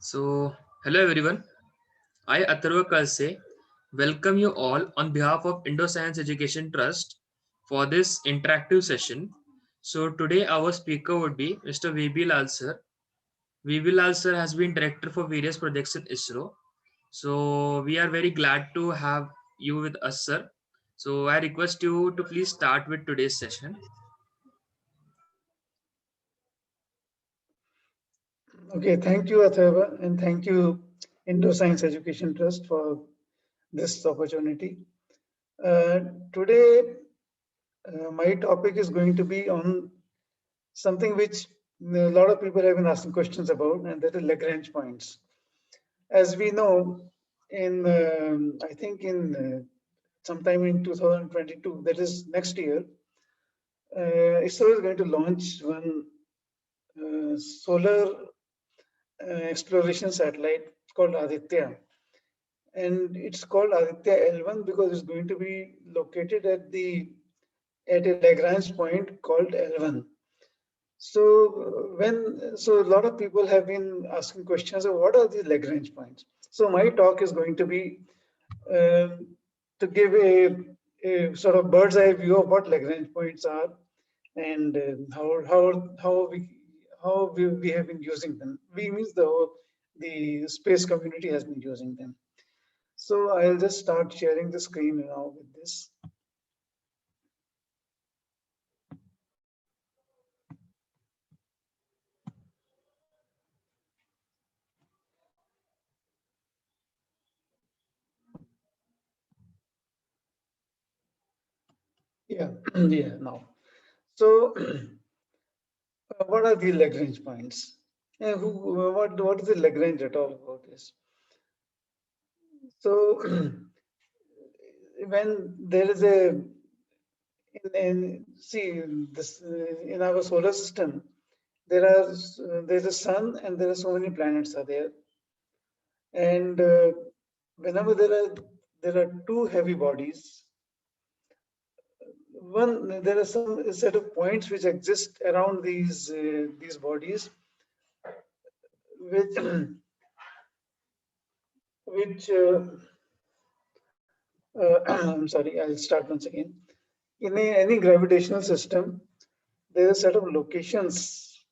So, hello everyone. I, Atharva Kalse, welcome you all on behalf of Indo Science Education Trust for this interactive session. So, today our speaker would be Mr. VB Lal sir. VB Lal sir has been director for various projects in ISRO. So, we are very glad to have you with us, sir. So, I request you to please start with today's session. Okay, thank you, Atharva, and thank you, Indo Science Education Trust, for this opportunity. Today, my topic is going to be on something which a lot of people have been asking questions about, and that is Lagrange points. As we know, in I think in sometime in 2022, that is next year, ISRO is going to launch one solar exploration satellite called Aditya, and it's called Aditya L1 because it's going to be located at a Lagrange point called L1. So a lot of people have been asking questions of what are the Lagrange points. So my talk is going to be to give a sort of bird's eye view of what Lagrange points are and how we have been using them. We means the space community has been using them. So I'll just start sharing the screen now with this. Yeah, yeah, now. So what are the Lagrange points? And what is the Lagrange at all about this? So when there is see this in our solar system, there's a sun and there are so many planets are there, and whenever there are two heavy bodies, there are some set of points which exist around these bodies, which which I'm sorry, I'll start once again. In any gravitational system, there are a set of locations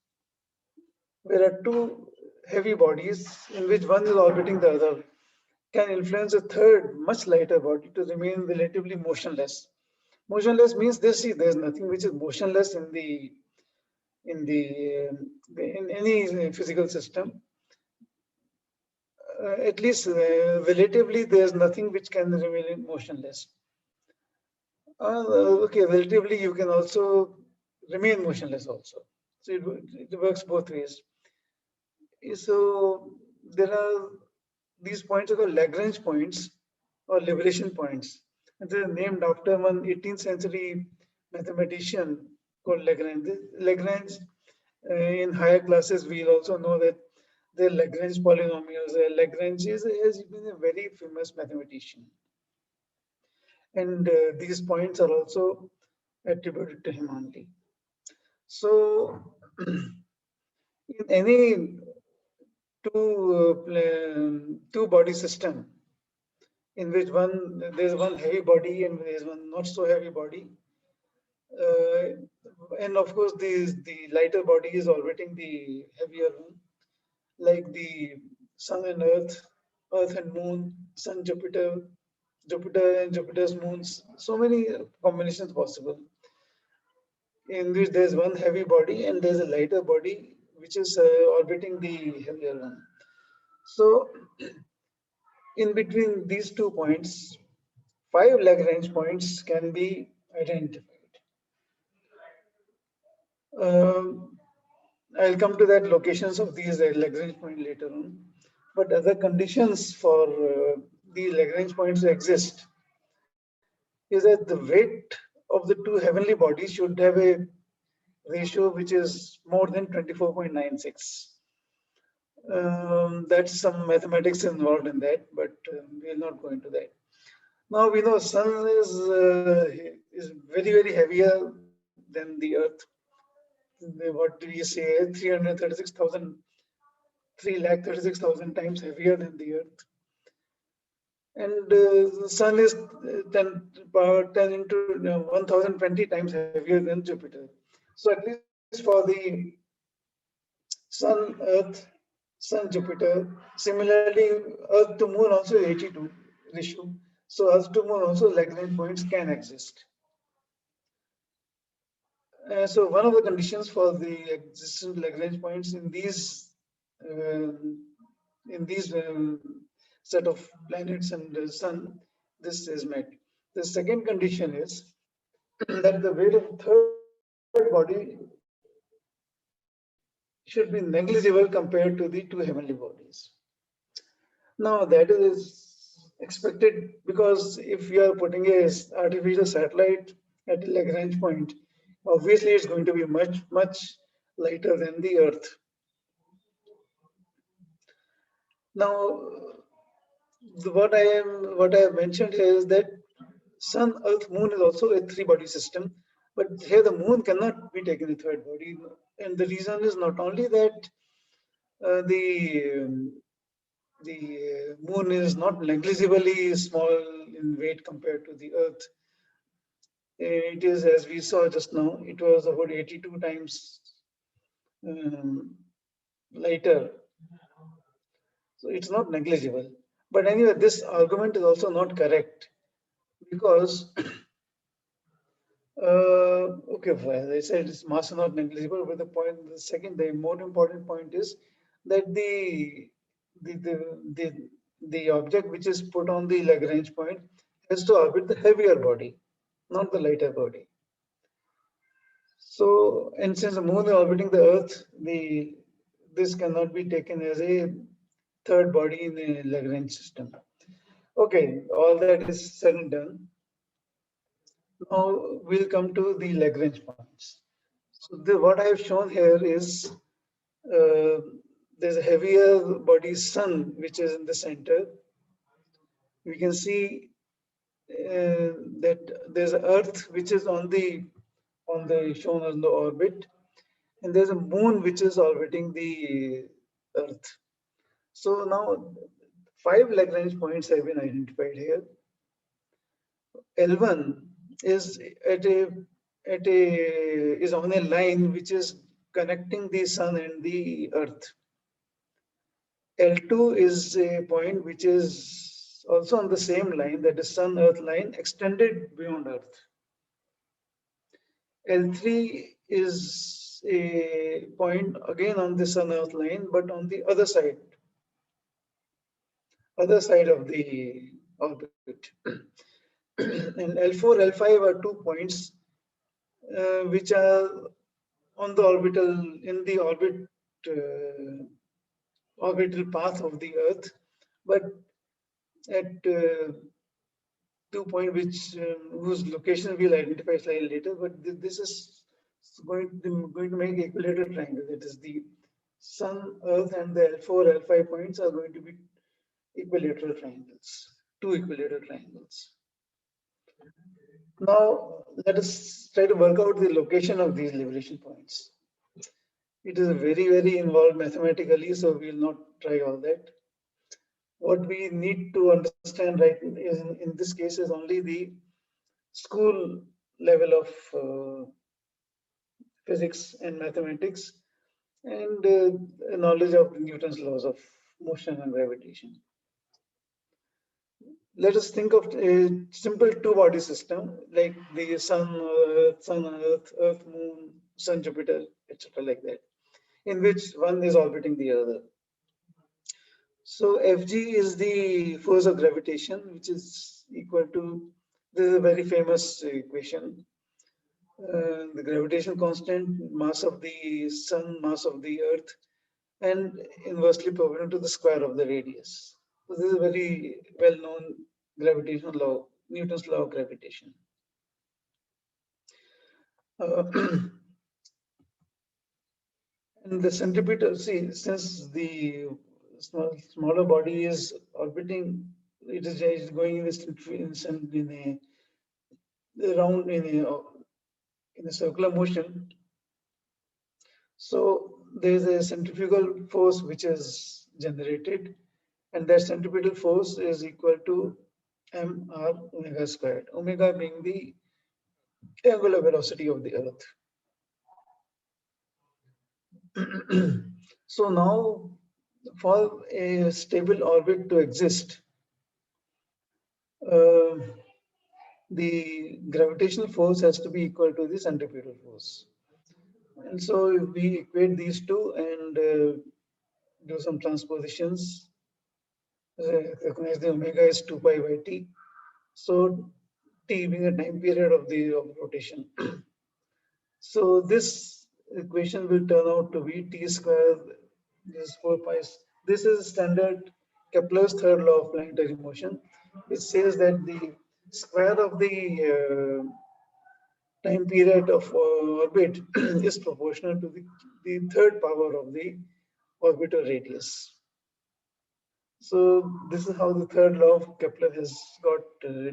where are two heavy bodies in which one is orbiting the other can influence a third, much lighter body to remain relatively motionless. Motionless means there's nothing which is motionless in any physical system. At least relatively, there's nothing which can remain motionless. Okay, relatively, you can also remain motionless also. So it works both ways. So there are these points are called Lagrange points or liberation points. And they're named after one 18th century mathematician called Lagrange. Lagrange, in higher classes, we'll also know that the Lagrange polynomials. Lagrange has been a very famous mathematician. And these points are also attributed to him only. So in any two body system in which there's one heavy body and there's one not so heavy body, uh, and of course the lighter body is orbiting the heavier one, like the sun and earth and moon, sun, Jupiter and Jupiter's moons, so many combinations possible, in which there's one heavy body and there's a lighter body which is orbiting the heavier one. So in between these 2 points, 5 Lagrange points can be identified. Um, I'll come to that locations of these Lagrange points later on. But other conditions for the Lagrange points to exist is that the weight of the two heavenly bodies should have a ratio which is more than 24.96. That's some mathematics involved in that, but we'll not go into that. Now we know Sun is very heavier than the Earth. What do you say? 336,000 3,36,000 times heavier than the Earth. And the Sun is 10 power 10 into 1020 times heavier than Jupiter. So at least for the Sun, Earth, Sun, Jupiter. Similarly, Earth to Moon also 82 ratio. So Earth to Moon also Lagrange points can exist. So one of the conditions for the existence of Lagrange points um, in these set of planets and the Sun, this is met. The second condition is that the weight of third body should be negligible compared to the two heavenly bodies. Now that is expected because if you are putting a artificial satellite at a Lagrange point, obviously it's going to be much lighter than the Earth. Now, what I have mentioned here is that Sun, Earth, Moon is also a three-body system, but here the Moon cannot be taken a third body, and the reason is not only that uh, the um, the Moon is not negligibly small in weight compared to the Earth. It is, as we saw just now, it was about 82 times um, lighter. So it's not negligible. But anyway, this argument is also not correct because, okay, as I said, it's mass is not negligible. But the more important point is that the, the, the, the object which is put on the Lagrange point has to orbit the heavier body, not the lighter body. So, and since the moon is orbiting the Earth, this cannot be taken as a third body in the Lagrange system. Okay, all that is said and done. Now we'll come to the Lagrange points. So what I have shown here is uh, there's a heavier body Sun which is in the center. We can see that there's an Earth which is on the shown on the orbit, and there's a moon which is orbiting the Earth. So now five Lagrange points have been identified here. L1 is is on a line which is connecting the Sun and the Earth. L2 is a point which is also on the same line, that is Sun Earth line extended beyond Earth. L3 is a point again on the Sun Earth line, but on the other side of the orbit. And L4, L5 are 2 points which are on the orbital path of the Earth, but at 2 point whose location we'll identify slightly later. But this is going to make equilateral triangle. That is the Sun, Earth, and the L4, L5 points are going to be equilateral triangles, two equilateral triangles. Now, let us try to work out the location of these liberation points. It is very involved mathematically, so we will not try all that. What we need to understand right in this case is only the school level of physics and mathematics and knowledge of Newton's laws of motion and gravitation. Let us think of a simple two-body system like the Sun, Earth, Earth, Moon, Sun, Jupiter, etc., like that, in which one is orbiting the other. So Fg is the force of gravitation, which is equal to, this is a very famous equation. The gravitation constant, mass of the Sun, mass of the Earth, and inversely proportional to the square of the radius. So this is a very well-known gravitational law, Newton's law of gravitation. Uh, and the centripetal, see, since the smaller body is orbiting, it is going around in a circular motion. So there is a centrifugal force which is generated, and that centripetal force is equal to mr omega squared, omega being the angular velocity of the Earth. So now, for a stable orbit to exist, uh, the gravitational force has to be equal to the centripetal force. And so if we equate these two and do some transpositions, recognize the omega is 2 pi by t. So t being a time period of the rotation. So this equation will turn out to be t square is 4 pi. This is standard Kepler's third law of planetary motion, which says that the square of the time period of orbit is proportional to the third power of the orbital radius. So this is how the third law of Kepler has got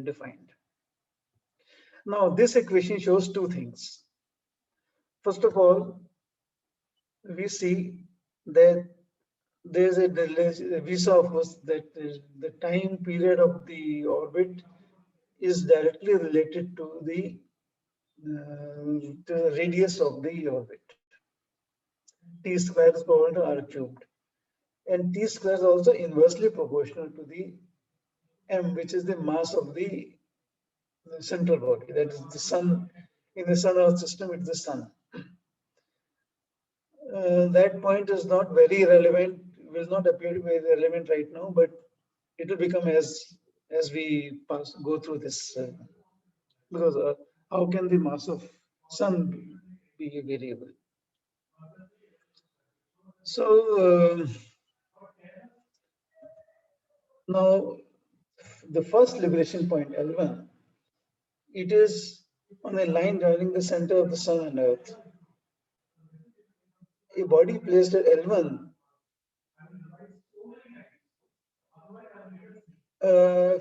defined. Now this equation shows two things. First of all, we see that there's we saw first that the time period of the orbit is directly related to the radius of the orbit. T square is equal to r cubed, and t square is also inversely proportional to the m, which is the mass of the central body. That is the sun. In the sun Earth system, it's the sun. That point is not very relevant, will not appear to be relevant right now, but it will become as we go through this. Because how can the mass of sun be a variable? So now the first liberation point L1, it is on a line joining the center of the sun and earth. A body placed at L1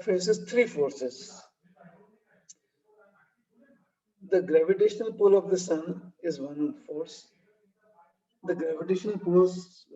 faces three forces. The gravitational pull of the sun is one force. The gravitational force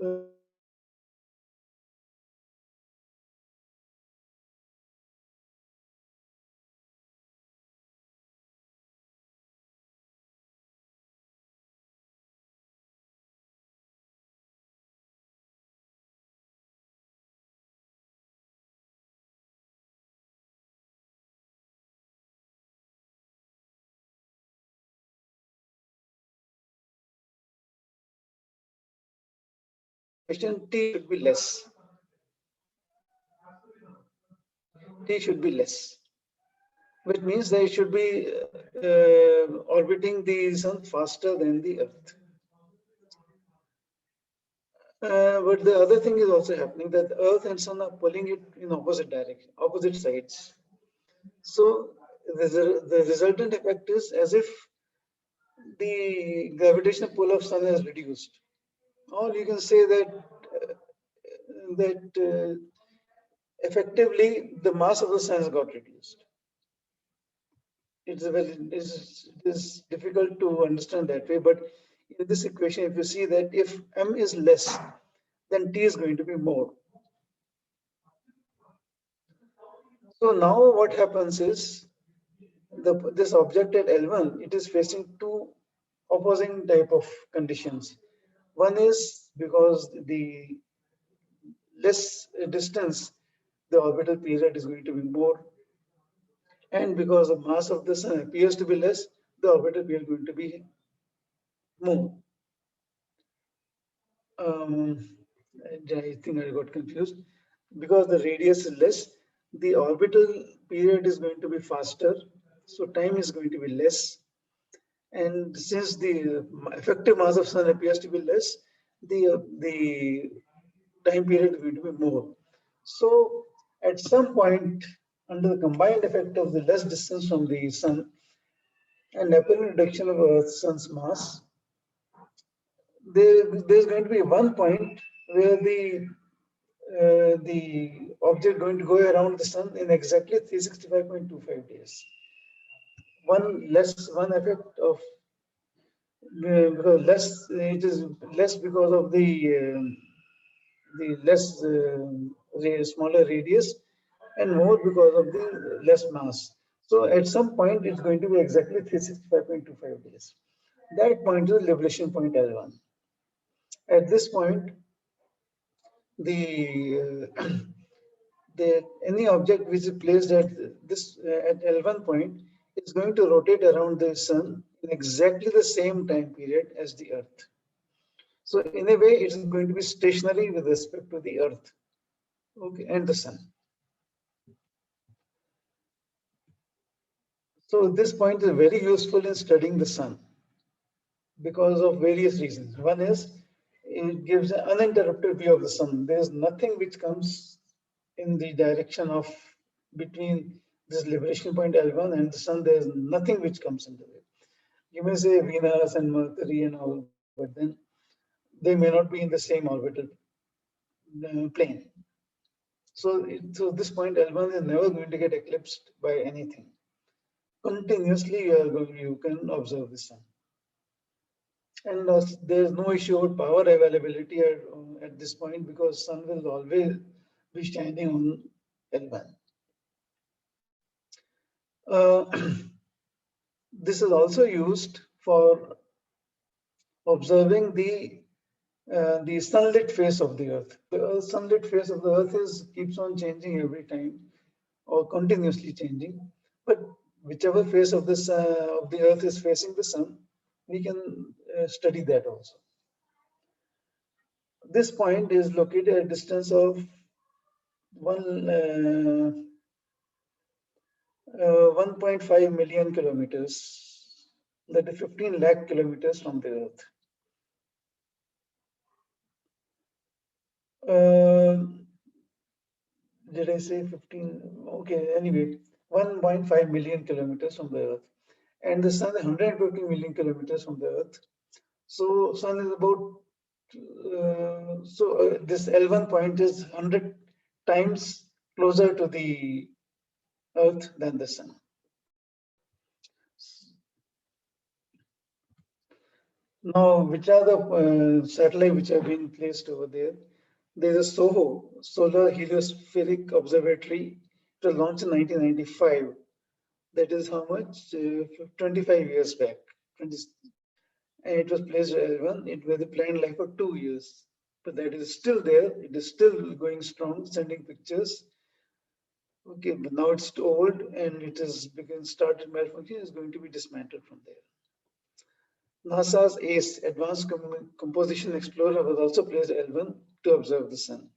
T should be less. T should be less, which means that it should be orbiting the sun faster than the Earth. But the other thing is also happening that the Earth and Sun are pulling it in opposite direction, opposite sides. So the resultant effect is as if the gravitational pull of Sun has reduced. Or you can say that effectively the mass of the Sun has got reduced. It is difficult to understand that way, but in this equation, if you see that if m is less, then t is going to be more. So now what happens is this object at L1, it is facing two opposing type of conditions. One is because the less distance, the orbital period is going to be more, and because the mass of the sun appears to be less, the orbital period is going to be more. I think I got confused. Because the radius is less, the orbital period is going to be faster, so time is going to be less. And since the effective mass of sun appears to be less, the time period is going to be more. So at some point, under the combined effect of the less distance from the sun and apparent reduction of Earth's sun's mass, there's going to be one point where the object going to go around the sun in exactly 365.25 days. One effect of because less, it is less because of the less smaller radius, and more because of the less mass. So at some point it's going to be exactly 365.25 days. That point is liberation point L1. At this point, the the any object which is placed at this at L1 point is going to rotate around the sun in exactly the same time period as the Earth. So in a way, it's going to be stationary with respect to the Earth, okay, and the sun. So this point is very useful in studying the sun because of various reasons. One is it gives an uninterrupted view of the sun. There is nothing which comes in the direction of between this liberation point L1 and the sun. There is nothing which comes into it. You may say Venus and Mercury and all, but then they may not be in the same orbital plane. So this point L1 is never going to get eclipsed by anything. Continuously, you can observe the sun. And there is no issue about power availability at this point because sun will always be shining on L1. Uh, this is also used for observing the sunlit face of the Earth. The sunlit face of the Earth is keeps on changing every time or continuously changing. But whichever face of the Earth is facing the sun, we can study that also. This point is located at a distance of one 1.5 million kilometers, that is 15 lakh kilometers from the Earth. Uh, did I say 15? Okay, anyway, 1.5 million kilometers from the Earth. And the Sun is 150 million kilometers from the Earth. So Sun is about, this L1 point is 100 times closer to the Earth than the Sun. Now, which are the satellites which have been placed over there? There is a SOHO, Solar Heliospheric Observatory. It was launched in 1995. That is how much? 25 years back. 20, and it was placed at L1. It was a planned life for 2 years. But that is still there. It is still going strong, sending pictures. Okay, but now it's old and it has started malfunction. It's going to be dismantled from there. NASA's ACE, Advanced Composition Explorer, was also placed at L1 to observe the sun.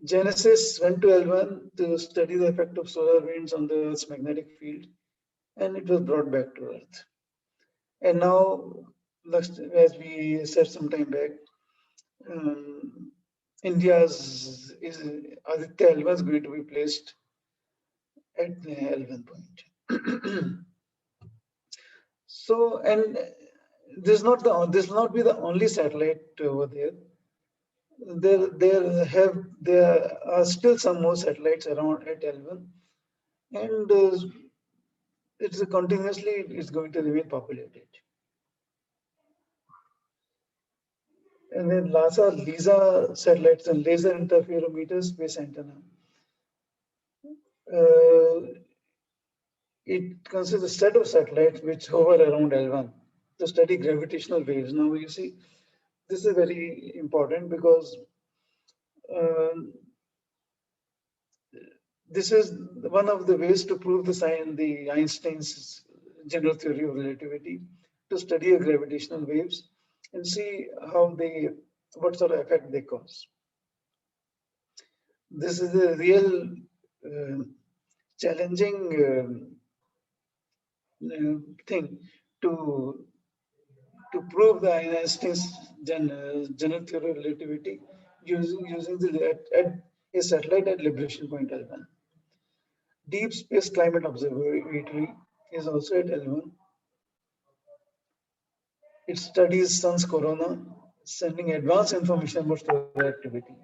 Genesis went to L1 to study the effect of solar winds on the Earth's magnetic field, and it was brought back to Earth. And now, as we said some time back, India's Aditya L1 is going to be placed at the L1 point. So, and this will not be the only satellite over there. There are still some more satellites around at L1, and it's going to remain populated. And then LISA satellites and laser interferometer space antenna. Uh, it consists a set of satellites which hover around L1 to study gravitational waves. Now you see, this is very important because uh, this is one of the ways to prove the Einstein's general theory of relativity, to study gravitational waves and see what sort of effect they cause. This is a real challenging thing to prove the Einstein's general theory of relativity using a satellite at liberation point L1. Deep Space Climate Observatory is also at L1. It studies sun's corona, sending advanced information about solar activity.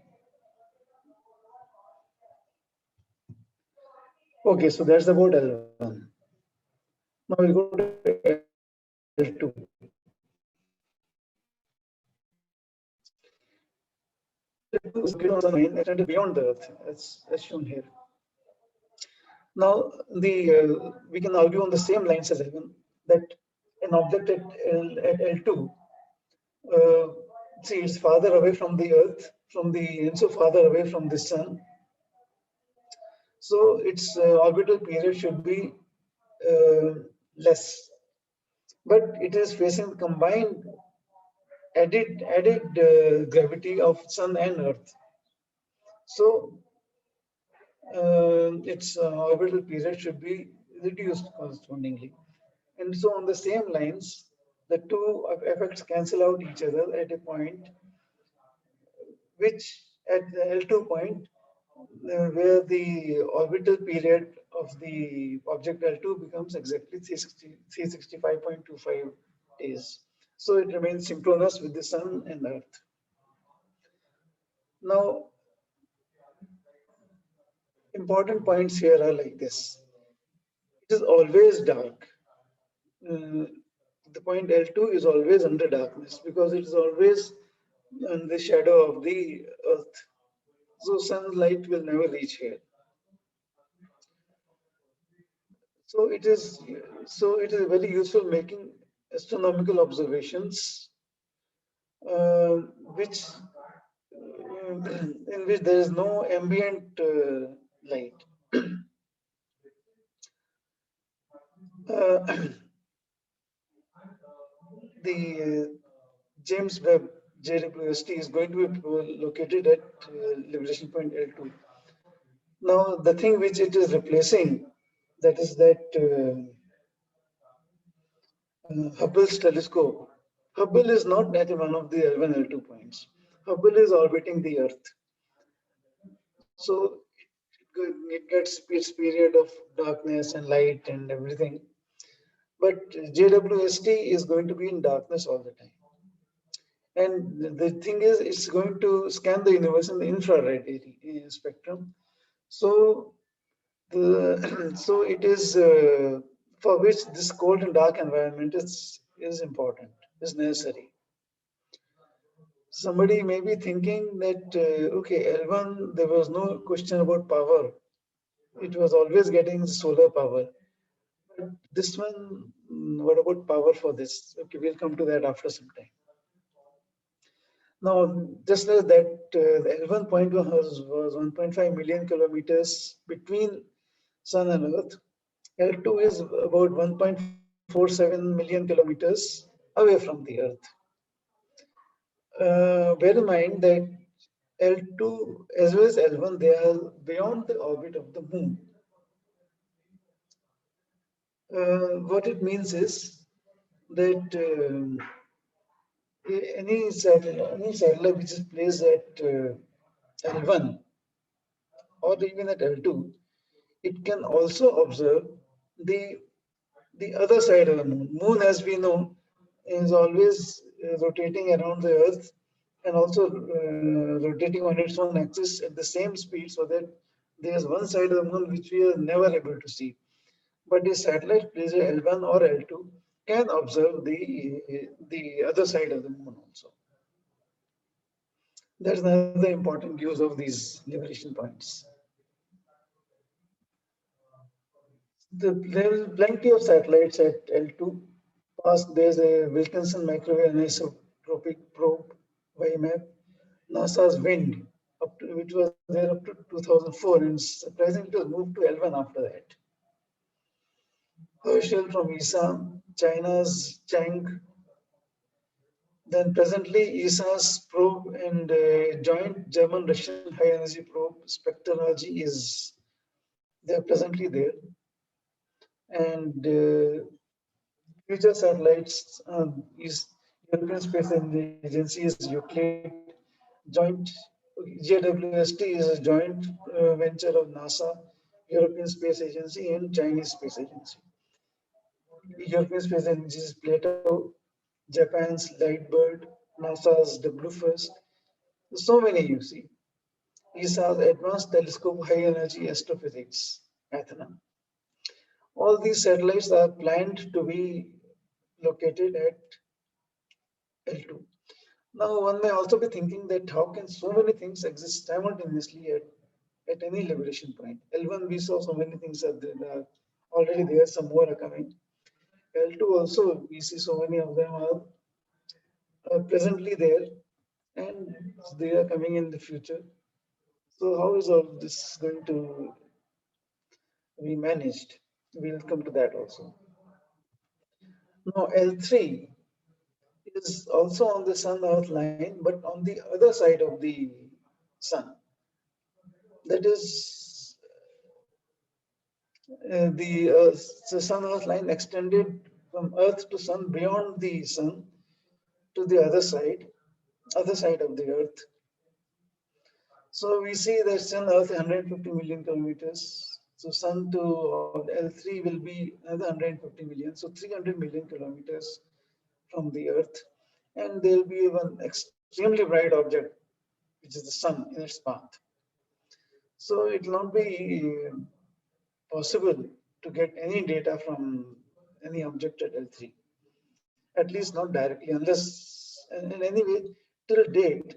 Okay, so that's about L1. Now we'll go to L2. L2 is located on the Sun and extended beyond the Earth, as shown here. Now, we can argue on the same lines as L1 that an object at L2, uh, see, it's farther away from the Earth, and so farther away from the Sun. So its orbital period should be uh, less, but it is facing combined added gravity of Sun and Earth. So its orbital period should be reduced correspondingly. And so on the same lines, the two effects cancel out each other at a point which at the L2 point where the orbital period of the object L2 becomes exactly 365.25 days. So it remains synchronous with the Sun and Earth. Now, important points here are like this. It is always dark. Uh, the point L2 is always under darkness because it is always in the shadow of the Earth. So sunlight will never reach here. So it is very useful making astronomical observations, which in which there is no ambient light. Uh, the James Webb JWST is going to be located at liberation point L2. Now, the thing which it is replacing, that is that Hubble's telescope. Hubble is not at one of the L1, L2 points. Hubble is orbiting the Earth. So it gets its period of darkness and light and everything. But JWST is going to be in darkness all the time. And the thing is, it's going to scan the universe in the infrared spectrum. So so it is for which this cold and dark environment is important, is necessary. Somebody may be thinking that okay, L1 there was no question about power; it was always getting solar power. But this one, what about power for this? Okay, we'll come to that after some time. Now, just as that, the L1 point was 1.5 million kilometers between Sun and Earth. L2 is about 1.47 million kilometers away from the Earth. Bear in mind that L2 as well as L1 they are beyond the orbit of the Moon. What it means is that any satellite which is placed at L1 or even at L2, it can also observe the the other side of the moon. Moon, as we know, is always rotating around the Earth and also rotating on its own axis at the same speed, so that there is one side of the moon which we are never able to see. But the satellite placed at L1 or L2 can observe the other side of the moon also. That's another important use of these liberation points. There is plenty of satellites at L2. Past there's a Wilkinson Microwave Anisotropic Probe (WIMAP), NASA's WIND, which was there up to 2004, and surprisingly it was moved to L1 after that. Herschel from ESA, China's Chang, then presently ESA's probe and joint German-Russian high-energy probe spectrology is they are presently there, and future satellites is European Space Agency is Euclid, joint JWST is a joint venture of NASA, European Space Agency, and Chinese Space Agency. European Space Agency is Plato, Japan's Lightbird, NASA's WFIRST. So many you see. ESA's Advanced Telescope High Energy Astrophysics, Athena. All these satellites are planned to be located at L2. Now, one may also be thinking that how can so many things exist simultaneously at any liberation point? L1, we saw so many things are already there, some more are coming. L2 also, we see so many of them are presently there and they are coming in the future. So, how is all this going to be managed? We'll come to that also. Now, L3 is also on the Sun Earth line, but on the other side of the Sun. That is the Sun Earth line extended from Earth to Sun beyond the Sun to the other side of the Earth. So we see that Sun Earth 150 million kilometers. So Sun to L3 will be another 150 million. So 300 million kilometers from the Earth. And there will be one extremely bright object, which is the Sun in its path. So it will not be possible to get any data from any object at L3, at least not directly, unless, in any way, till date,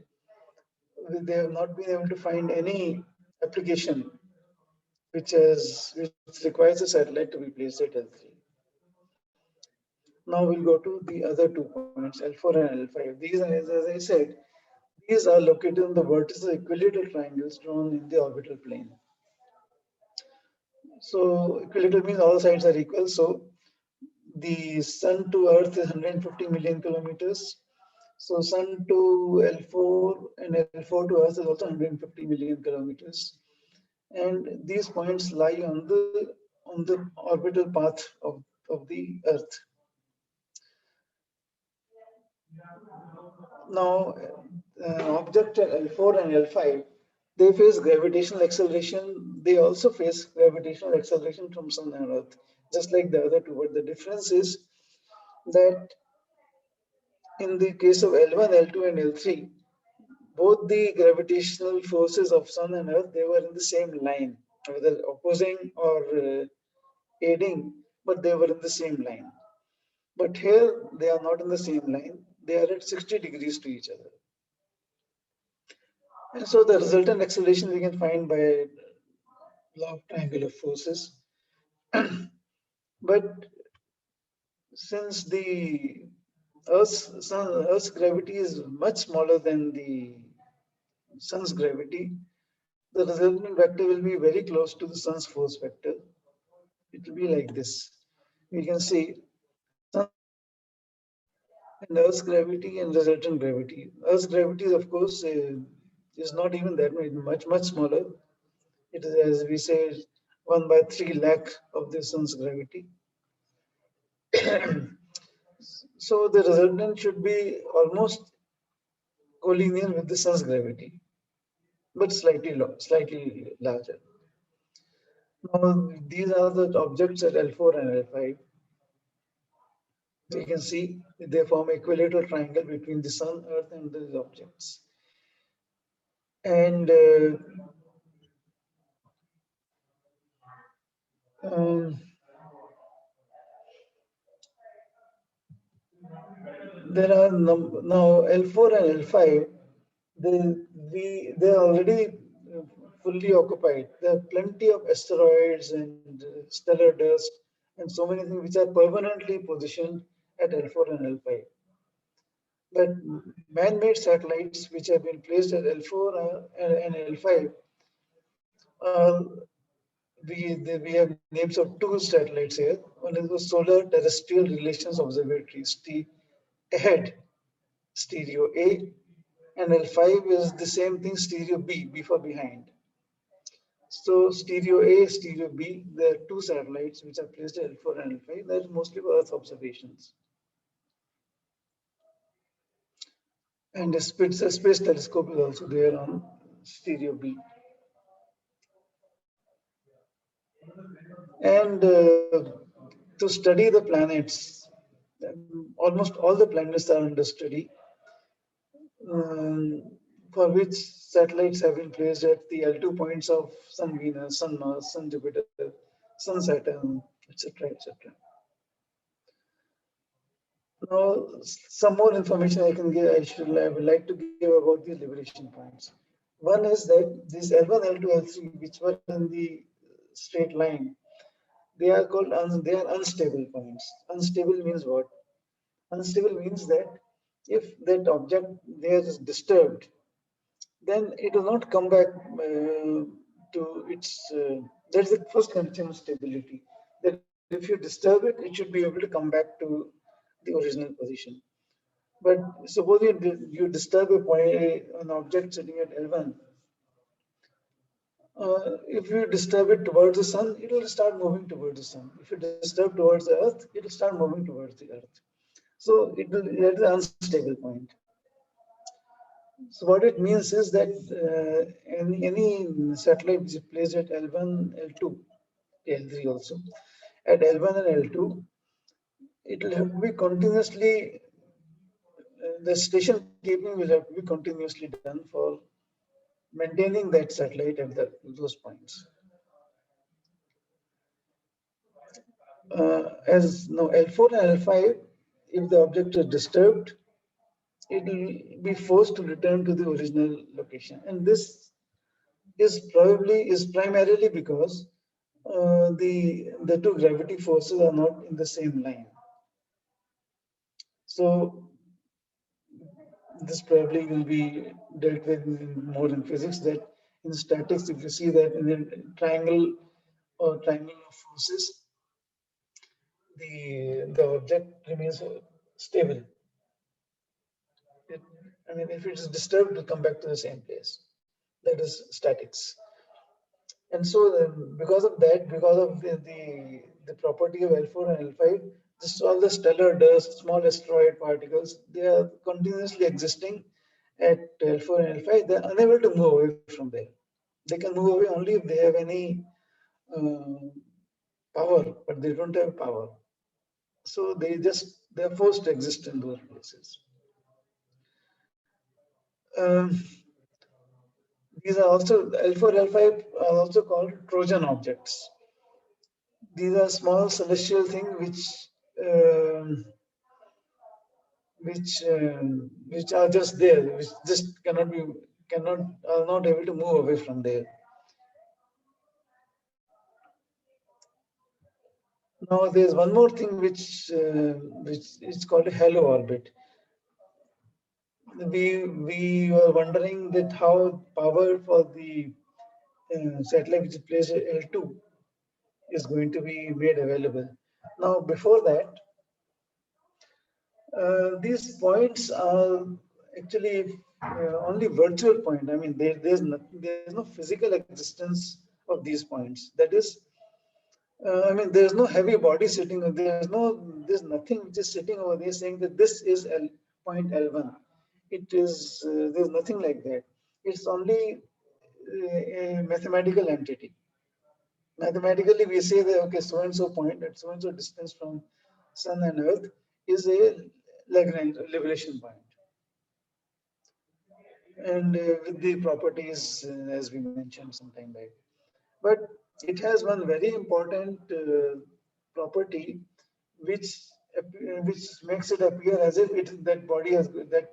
they have not been able to find any application which requires a satellite to be placed at L3. Now we'll go to the other 2 points, L4 and L5. These, as I said, these are located in the vertices of equilateral triangles drawn in the orbital plane. So equilateral means all sides are equal. So the Sun to Earth is 150 million kilometers. So Sun to L4 and L4 to Earth is also 150 million kilometers. And these points lie on the orbital path of the Earth. Now, object L4 and L5, they face gravitational acceleration. They also face gravitational acceleration from Sun and Earth, just like the other two. But the difference is that in the case of L1, L2, and L3, both the gravitational forces of Sun and Earth, they were in the same line, whether opposing or aiding, but they were in the same line. But here they are not in the same line. They are at 60 degrees to each other. And so the resultant acceleration we can find by law of triangular forces. But since the Earth's gravity is much smaller than the Sun's gravity, the resultant vector will be very close to the Sun's force vector. It will be like this. We can see Sun's gravity and Earth's gravity and resultant gravity. Earth's gravity, of course, is not even that much smaller. It is, as we say, 1 by 3 lakh of the Sun's gravity. So the resultant should be almost collinear with the Sun's gravity, but slightly larger. Now, these are the objects at L4 and L5. You can see they form an equilateral triangle between the Sun, Earth, and these objects. And um, there are now L4 and L5. They're already fully occupied. There are plenty of asteroids and stellar dust and so many things which are permanently positioned at L4 and L5. But man-made satellites which have been placed at L4 and L5, uh, we have names of two satellites here. One is the Solar Terrestrial Relations Observatory, AHEAD, stereo A, and L5 is the same thing, stereo B for behind. So stereo A, stereo B, there are two satellites which are placed at L4 and L5. They're mostly for Earth observations. And a space telescope is also there on stereo B. And to study the planets, almost all the planets are under study, for which satellites have been placed at the L2 points of Sun Venus, Sun Mars, Sun Jupiter, Sun Saturn, etc., etc. Now, some more information I can give, I would like to give about these liberation points. One is that these L1, L2, L3, which were in the straight line, they are called, they are unstable points. Unstable means what? Unstable means that if that object there is disturbed, then it will not come back to its. That's the first condition of stability. That if you disturb it, it should be able to come back to the original position. But suppose you disturb a point, an object sitting at L1. If you disturb it towards the sun, it will start moving towards the sun. If you disturb towards the earth, it will start moving towards the earth. So that is an unstable point. So what it means is that any satellite which is placed at L1, L2, L3 also, at L1 and L2, it will have to be continuously, the station keeping will have to be continuously done for maintaining that satellite at those points. As now L4 and L5, if the object is disturbed, it will be forced to return to the original location. And this is primarily because the two gravity forces are not in the same line. So this probably will be dealt with more in physics. That in statics, if you see that in a triangle or triangle of forces, the object remains stable. It, I mean, if it is disturbed, it will come back to the same place. That is statics. And so, because of that, because of the property of L4 and L5, this all the stellar dust, small asteroid particles, they are continuously existing at L4 and L5. They are unable to move away from there. They can move away only if they have any uh, power, but they don't have power. So they are forced to exist in those places. Um, these are also L4, L5 are also called Trojan objects. These are small celestial things um, which are just there, which just cannot are not able to move away from there. Now there's one more thing which is called a halo orbit. We were wondering that how power for the satellite which is placed at L2 is going to be made available. Now before that, these points are actually only virtual point. I mean, there's no physical existence of these points. That is, I mean, there's no heavy body sitting. There's nothing which is sitting over there saying that this is point L1. It is there's nothing like that. It's only a mathematical entity. Mathematically, we say that okay, so and so point at so and so distance from Sun and Earth is a Lagrange liberation point, and with the properties as we mentioned some time back. But it has one very important property, which which makes it appear as if that body has that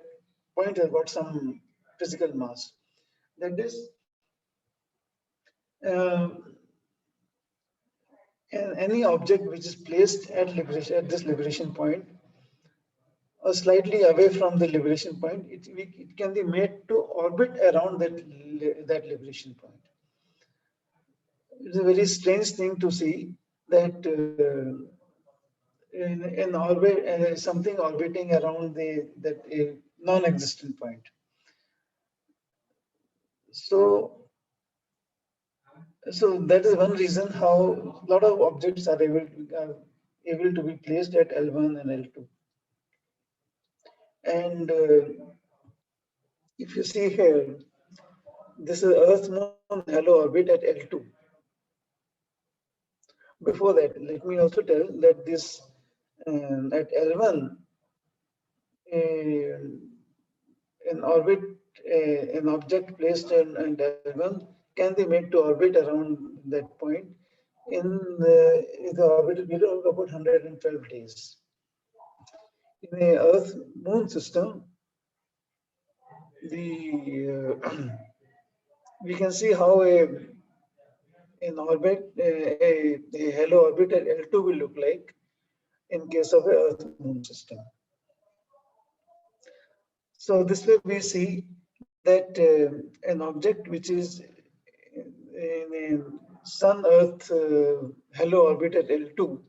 point has got some physical mass. That is, uh, any object which is placed at this liberation point or slightly away from the liberation point, it can be made to orbit around that liberation point. It's a very strange thing to see that in orbit, something orbiting around that non-existent point. So, so that is one reason how a lot of objects are able to be placed at L1 and L2. And if you see here, this is Earth Moon Halo orbit at L2. Before that, let me also tell that this at L1, an orbit, an object placed in L1 can be made to orbit around that point in the orbital period of about 112 days. in a Earth Moon system, the we can see how in orbit a halo orbit at L2 will look like in case of a Earth Moon system. So this way we see that an object which is in a Sun Earth halo orbit at L2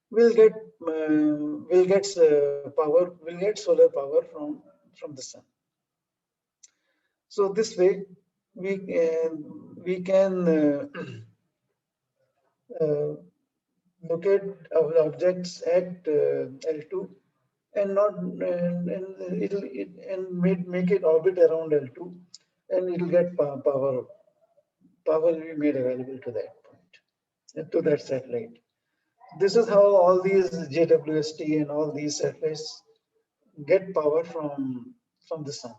will get will get solar power from the sun. So this way we can uh, locate our objects at L2 and not and make it orbit around L2, and it'll get power will be made available to that point to that satellite. This is how all these JWST and all these satellites get power from the sun,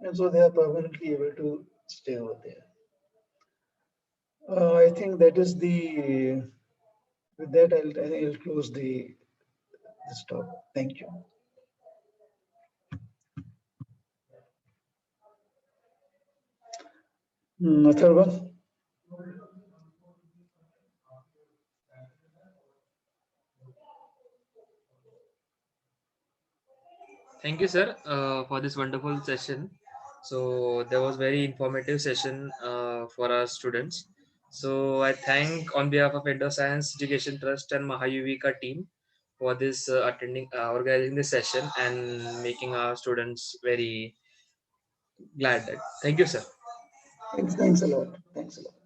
and so they are permanently able to stay over there. I think that is the with that I think I'll close the this talk. Thank you. Third one. Thank you, sir, for this wonderful session. So there was very informative session for our students. So I thank on behalf of Indo Science Education Trust and Mahayuvika team for this attending, organizing this session and making our students very glad that. Thank you, sir. Thanks a lot. Thanks a lot.